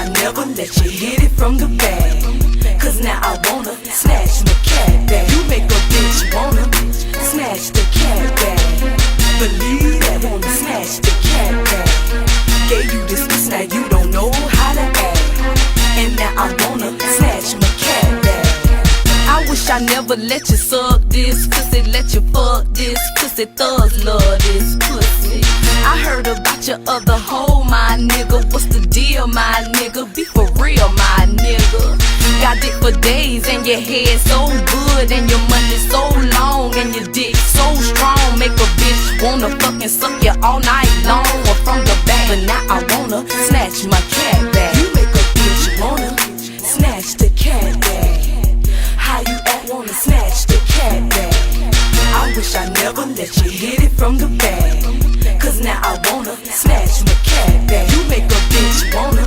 I never let you hit it from the bag. Cause now I wanna snatch my cat bag. You make a bitch wanna snatch the cat bag. Believe that, wanna snatch the cat bag. Gave you this piece, now you don't know how to act. And now I wanna snatch my cat bag. I wish I never let you suck this pussy, let you fuck this pussy, thugs love this pussy. I heard about your other hoe, my nigga. What's the deal, my nigga? Be for real, my nigga. Got dick for days and your head so good and your money so long and your dick so strong. Make a bitch wanna fucking suck you all night long or from the back. But now I wanna snatch my cat bag. You make a bitch wanna snatch the cat bag. How you act, wanna snatch the cat bag. I wish I never let you hit it from the bag. Cause now I wanna snatch my cat bag. You make a bitch wanna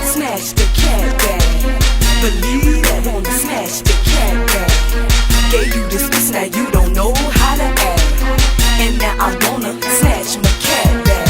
snatch the cat bag. Believe that, wanna snatch the cat bag. Gave you this piece, now you don't know how to act. And now I wanna snatch my cat bag.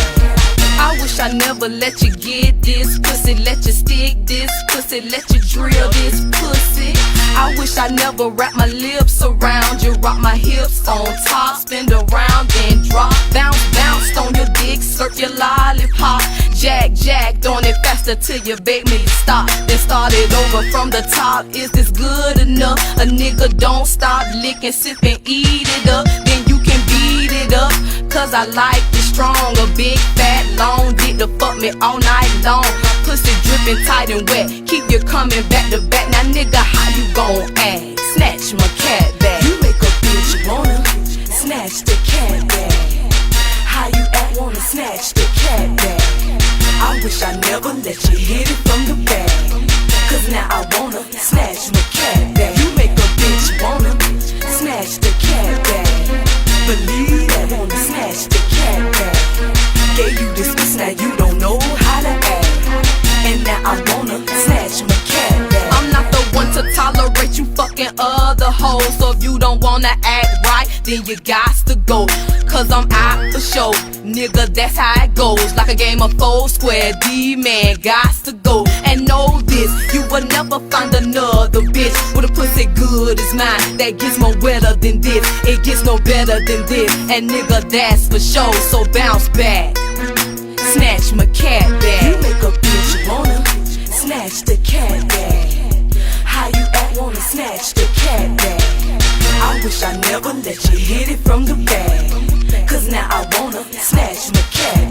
I wish I never let you get this pussy, let you stick this pussy, let you drill this pussy. I wish I never wrap my lips around you, rock my hips on top, spin around, then drop, bounce, bounced on your dick, slurp your lollipop, jacked on it faster till you beg me to stop, then start it over from the top. Is this good enough? A nigga don't stop licking, sip and eat it up, then you can beat it up. Cause I like it strong, a big fat long dick to fuck me all night long. Pussy dripping tight and wet, keep you coming back to back. Now nigga, how you gon' act? Snatch my cat bag. You make a bitch wanna snatch the cat bag. How you act, wanna snatch the cat bag. I wish I never let you hit it from the bag. Cause now I wanna snatch my cat bag. You make a bitch wanna snatch the cat bag. Believe that, wanna snatch the cat bag. Gave you this piece, now you don't know how to act. And now I wanna snatch my cat bag. I'm not the one to tolerate you fucking other hoes. So if you don't wanna act right, then you got to go. Cause I'm out for show, nigga, that's how it goes. Like a game of 4 square, D-man got to go. And know this, you will never find another bitch with a pussy good as mine that gets more wetter than this. It gets no better than this, and nigga, that's for sure. So bounce back, snatch my cat bag. You make a bitch wanna snatch the cat bag. How you act, wanna snatch the cat bag. I wish I never let you hit it from the bag. Cause now I wanna snatch my cat